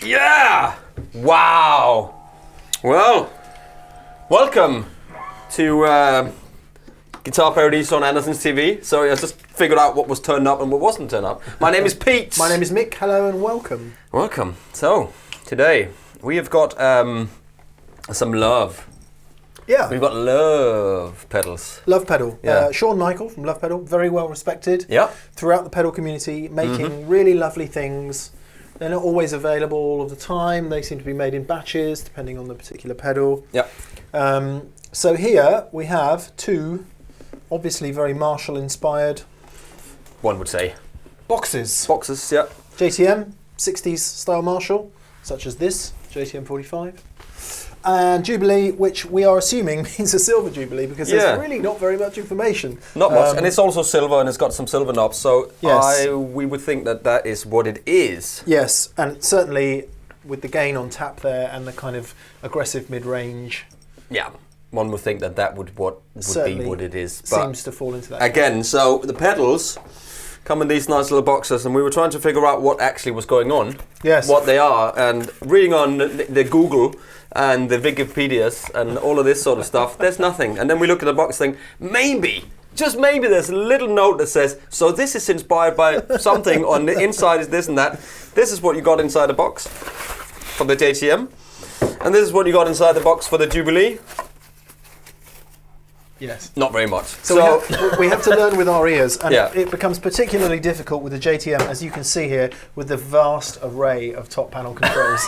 Yeah! Wow! Well, welcome to Guitar Paradiso on Andertons TV. Sorry, I just figured out what was turned up and what wasn't turned up. My name is Pete. My name is Mick. Hello and welcome. Welcome. So, today we have got some love. Yeah. We've got Lovepedals. Lovepedal. Yeah. Sean Michael from Lovepedal, very well respected throughout the pedal community, making really lovely things. They're not always available all of the time. They seem to be made in batches, depending on the particular pedal. Yeah. So here we have two, obviously very Marshall-inspired, one would say. boxes. Boxes, yeah. JTM, 60s style Marshall, such as this, JTM 45. And Jubilee, which we are assuming means a silver Jubilee, because there's really not very much information. Not much, and it's also silver, and it's got some silver knobs, so we would think that that is what it is. Yes, and certainly with the gain on tap there and the kind of aggressive mid-range. Yeah, one would think that that would be what it is. But seems to fall into that. Again, so the pedals come in these nice little boxes, and we were trying to figure out what actually was going on, what they are, and reading on the Google and the Wikipedias and all of this sort of stuff, there's nothing. And then we look at the box and think, maybe, just maybe there's a little note that says, so this is inspired by something, on the inside is this and that. This is what you got inside the box for the JTM, and this is what you got inside the box for the Jubilee. Yes. Not very much. So we have to learn with our ears, and it becomes particularly difficult with the JTM, as you can see here, with the vast array of top panel controls.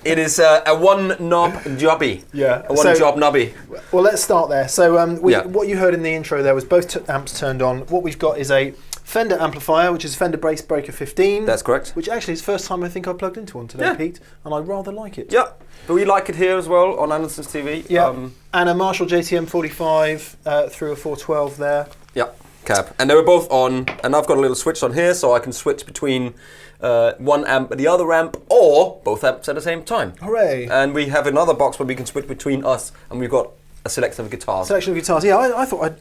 It is a one-knob jobby. Yeah. A one-job knobby. Well, let's start there. So what you heard in the intro there was both amps turned on. What we've got is a Fender amplifier, which is Fender Bass Breaker 15. That's correct. Which actually is the first time I think I plugged into one today, Pete, and I rather like it. Yeah, but we like it here as well on Andertons TV. Yeah, and a Marshall JTM 45 through a 412 there. Yeah, cab. And they were both on, and I've got a little switch on here so I can switch between one amp and the other amp, or both amps at the same time. Hooray. And we have another box where we can switch between us, and we've got a selection of guitars. Selection of guitars, yeah, I thought I'd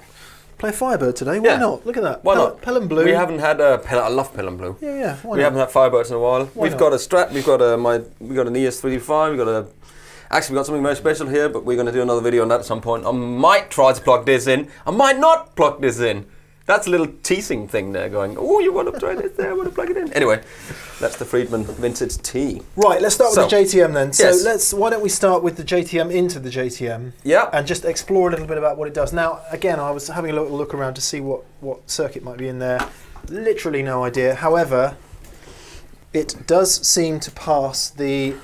play Firebird today. Why not? Look at that. Why not? Pelham Blue. We haven't had I love Pelham Blue. Yeah. Why we haven't had Firebirds in a while. We've got a Strat. We've got an ES385. We've got something very special here, but we're going to do another video on that at some point. I might try to plug this in. I might not plug this in. That's a little teasing thing there, going, oh, you want to try this there? I want to plug it in. Anyway, that's the Friedman Vintage T. Right, let's start with the JTM then. So why don't we start with the JTM into the JTM? Yeah. And just explore a little bit about what it does. Now, again, I was having a little look around to see what circuit might be in there. Literally no idea. However, it does seem to pass the...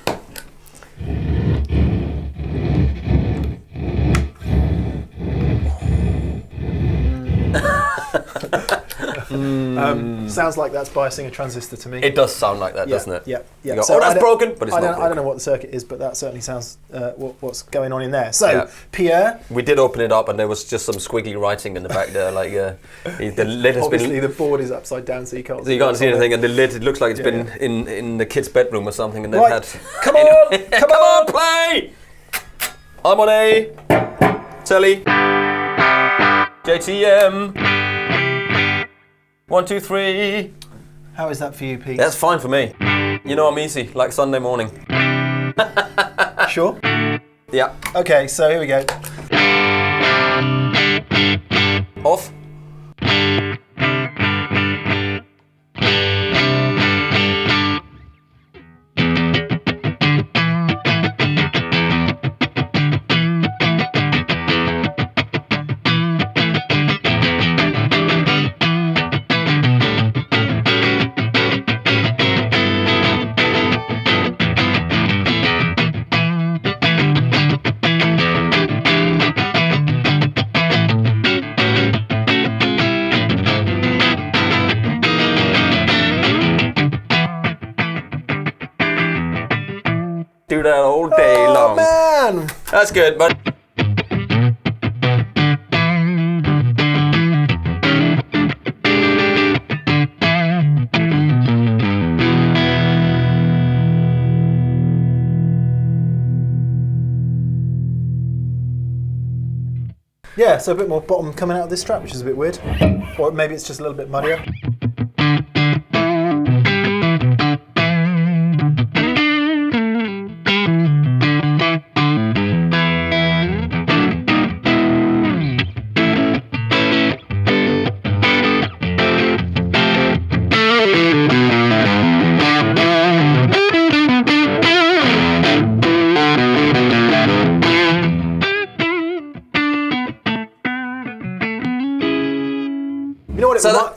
sounds like that's biasing a transistor to me. It does sound like that, doesn't it? Yeah. Go, that's broken, but it's not broken. I don't know what the circuit is, but that certainly sounds what's going on in there. So, Pierre? We did open it up, and there was just some squiggly writing in the back there. Like the lid has obviously the board is upside down, so you can't. So you can't see anything, and the lid, it looks like it's been in the kid's bedroom or something, and they've had. Come on, come on, play! I'm on a Tele JTM. 1, 2, 3. How is that for you, Pete? That's fine for me. You know I'm easy, like Sunday morning. Sure? Yeah. Okay, so here we go. Off. Do that all day long. Man! That's good, but yeah, so a bit more bottom coming out of this Strat, which is a bit weird. Or maybe it's just a little bit muddier.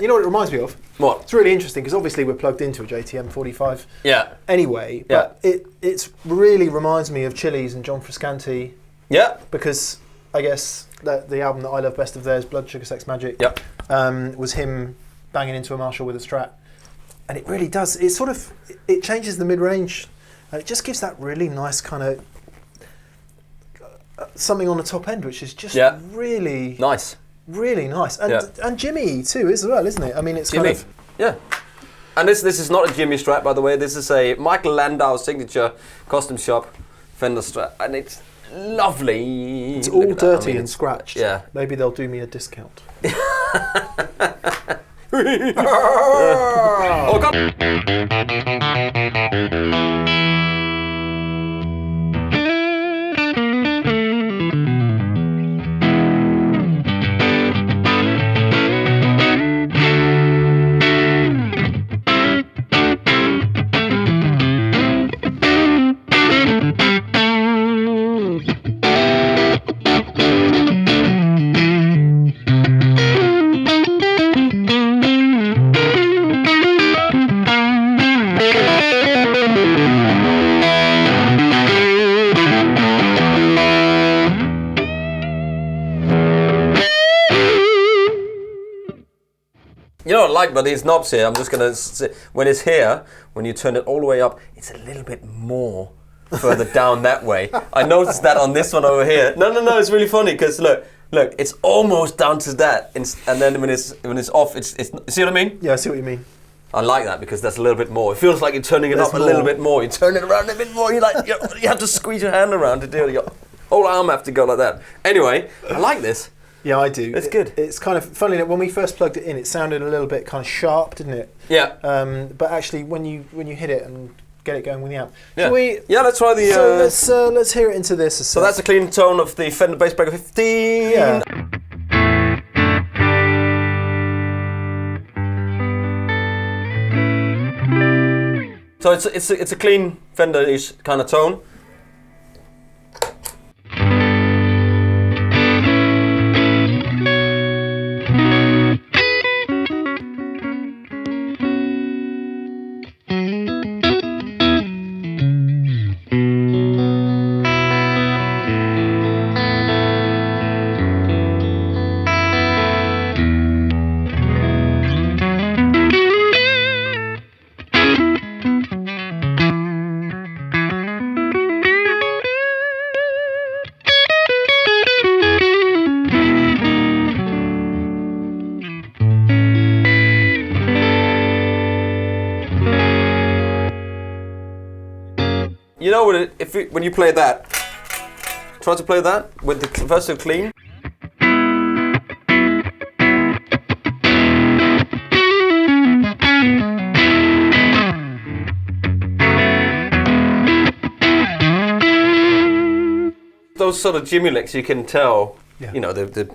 You know what it reminds me of? What? It's really interesting because obviously we're plugged into a JTM 45 anyway, but it really reminds me of Chili's and John Frusciante. Yeah. Because I guess that the album that I love best of theirs, Blood Sugar Sex Magic, was him banging into a Marshall with a Strat. And it really does, it changes the mid-range and it just gives that really nice kind of something on the top end, which is just really nice. Really nice, and Jimmy too as well, isn't it? I mean, it's Jimmy. kind of And this is not a Jimmy Strat, by the way. This is a Michael Landau signature custom shop Fender Strat, and it's lovely. It's all dirty and scratched. Yeah, maybe they'll do me a discount. Oh God. know what I like about these knobs here? I'm just going to... When it's here, when you turn it all the way up, it's a little bit more further down that way. I noticed that on this one over here. No, it's really funny because look, it's almost down to that, and then when it's off, it's. See what I mean? Yeah, I see what you mean. I like that because that's a little bit more. It feels like you're turning it up a little bit more. You turn it around a bit more. You have to squeeze your hand around to do it. Your whole arm have to go like that. Anyway, I like this. Yeah, I do. It's good. It's kind of funny that when we first plugged it in, it sounded a little bit kind of sharp, didn't it? Yeah. But actually, when you hit it and get it going with the amp, yeah. Let's try the. So let's hear it into this. So that's a clean tone of the Fender Bass Breaker 15. Yeah. So it's a clean Fender-ish kind of tone. You know what? When you play that, try to play that with the versatile clean. Those sort of Jimmy licks, you can tell. Yeah. You know the.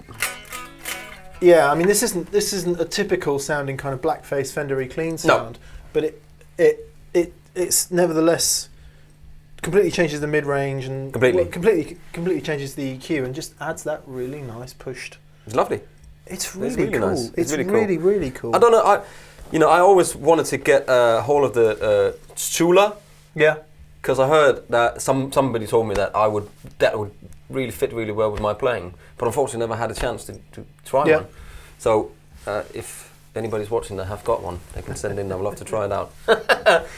Yeah, I mean this isn't a typical sounding kind of blackface Fender-y clean sound, but it's nevertheless. Completely changes the mid-range and completely changes the EQ and just adds that really nice pushed. It's lovely. It's really cool. Nice. It's really cool. I don't know. I always wanted to get a hold of the Tele. Yeah. Because I heard that somebody told me that that would really fit really well with my playing, but unfortunately never had a chance to try one. So if anybody's watching that have got one, they can send in. I would love to try it out.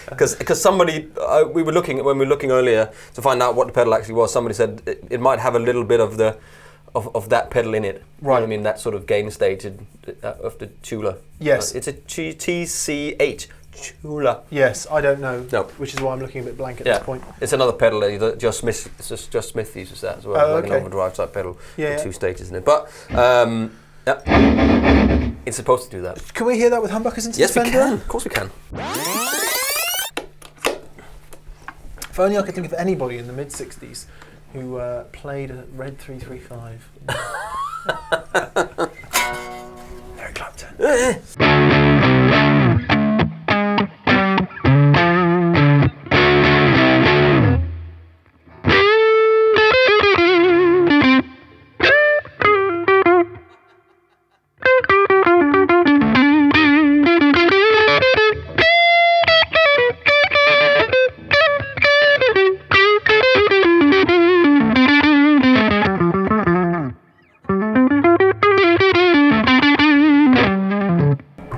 Because somebody, when we were looking earlier to find out what the pedal actually was, somebody said it might have a little bit of that pedal in it. Right. You know I mean, that sort of gain stage of the Tele. Yes. It's a TCH Tele. Yes, I don't know. No. Which is why I'm looking a bit blank at this point. It's another pedal that Just Smith uses that as well. Like an overdrive type pedal with 2 stages in it. But it's supposed to do that. Can we hear that with humbuckers into the Fender? Yes, we can. Of course we can. If only I could think of anybody in the mid-60s who played a Red 335. Eric Clapton.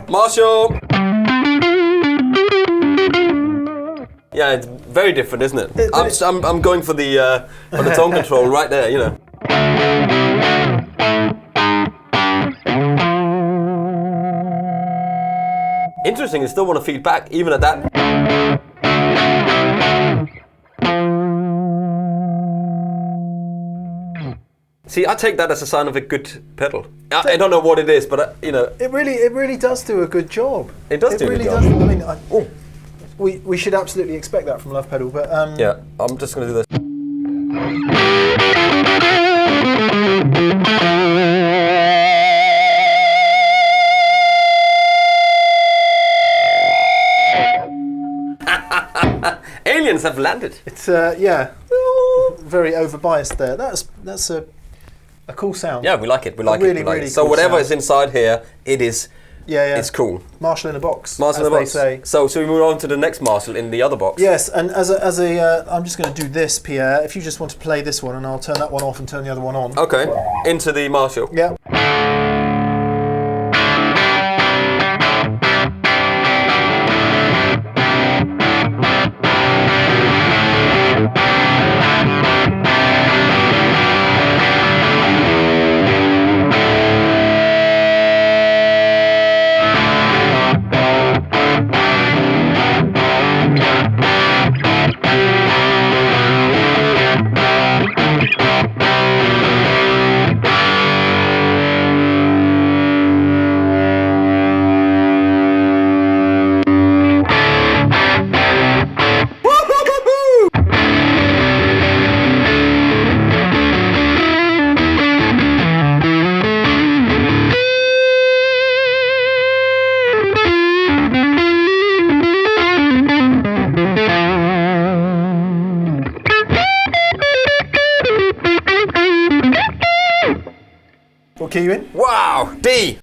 Marshall! Yeah, it's very different, isn't it? I'm going for the tone control right there, you know. Interesting, you still want to feed back even at that. See, I take that as a sign of a good pedal. I don't know what it is, but you know, it really does do a good job. It does do a good job. I mean, we should absolutely expect that from Lovepedal, but yeah, I'm just going to do this. Aliens have landed. It's very overbiased there. That's a cool sound. Yeah, we like it. We like it. Really so cool whatever sound. is inside here, it is. Yeah. It's cool. Marshall in a box. Marshall in a box. They say. So we move on to the next Marshall in the other box. Yes, and as a I'm just going to do this, Pierre. If you just want to play this one, and I'll turn that one off and turn the other one on. Okay. Into the Marshall. Yeah. key you in? Wow, D.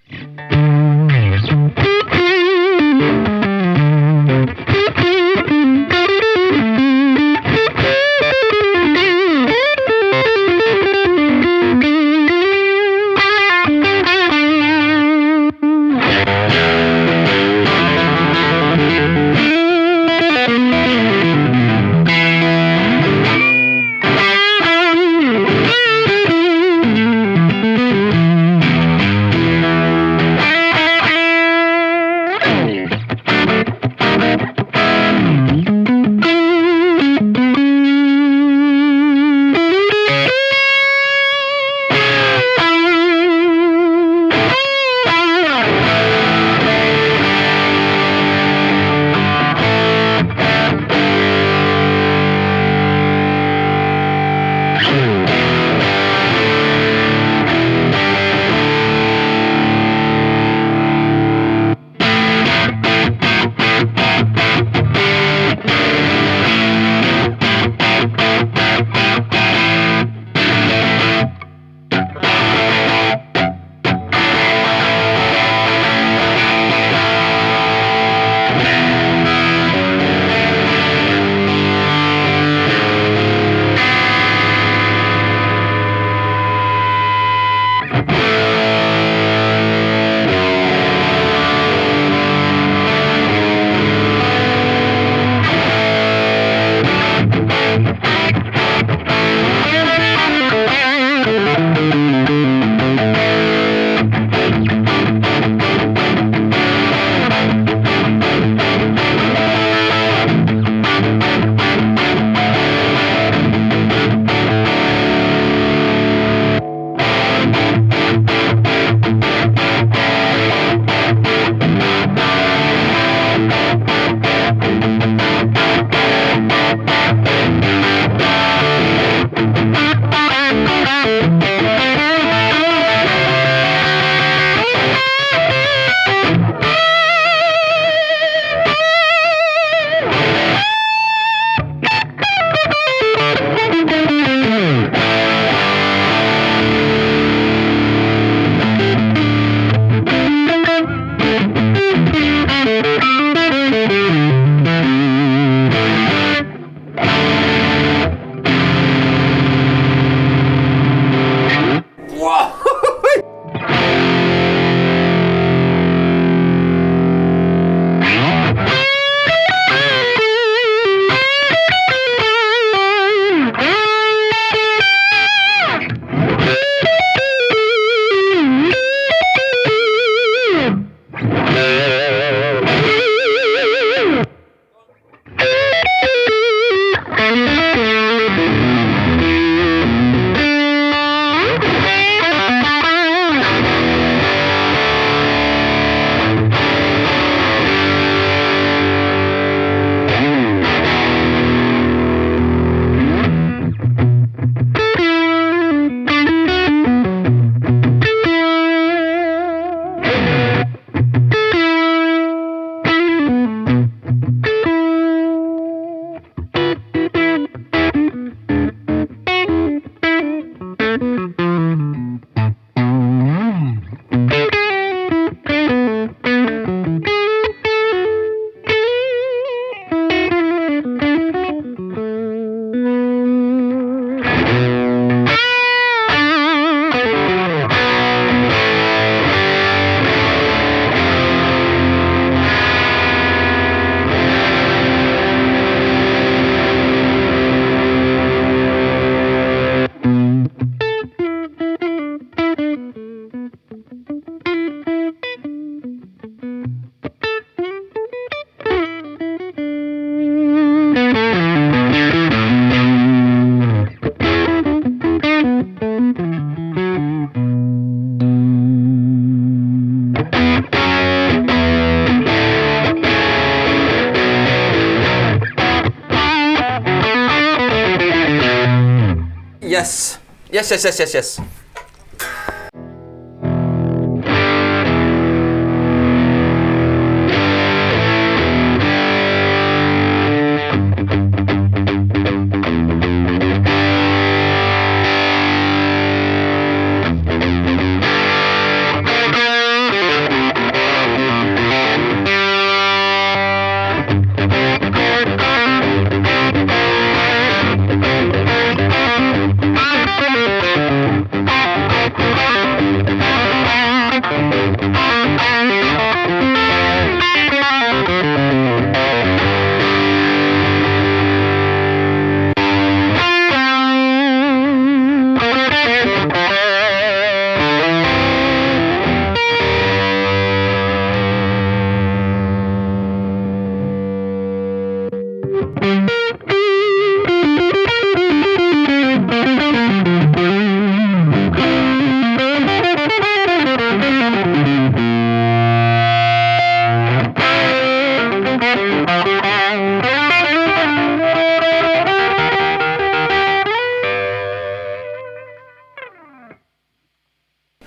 Yes. Yes, yes, yes, yes, yes.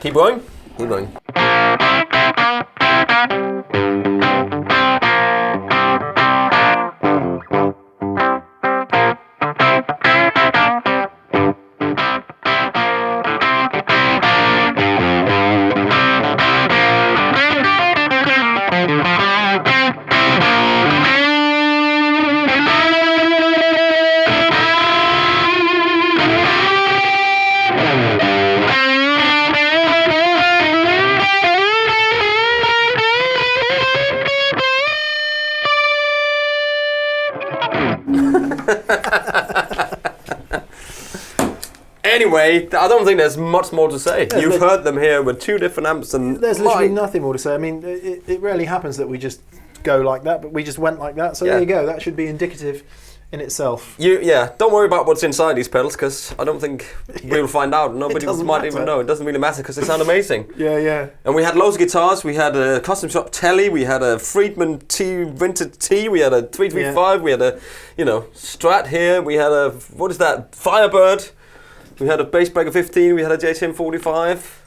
Keep going. Keep going. Anyway, I don't think there's much more to say. You've heard them here with 2 different amps, and there's literally nothing more to say. I mean, it rarely happens that we just go like that, but we just went like that. So there you go. That should be indicative in itself. Don't worry about what's inside these pedals, because I don't think we'll find out. Nobody might even know. It doesn't really matter because they sound amazing. Yeah. And we had loads of guitars. We had a custom shop Tele. We had a Friedman Vintage T. We had a 335. We had a Strat here. We had a Firebird. We had a Bassbreaker 15, we had a JTM 45,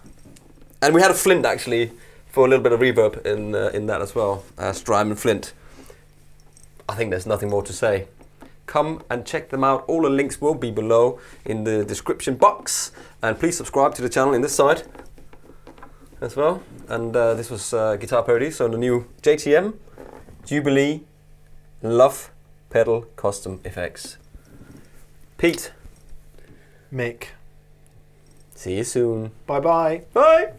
and we had a Flint actually for a little bit of reverb in that as well. Strymon Flint. I think there's nothing more to say. Come and check them out. All the links will be below in the description box, and please subscribe to the channel in this side as well. And this was Guitar Paradiso on the new JTM Jubilee Lovepedal Custom Effects. Pete. Mick. See you soon. Bye-bye. Bye.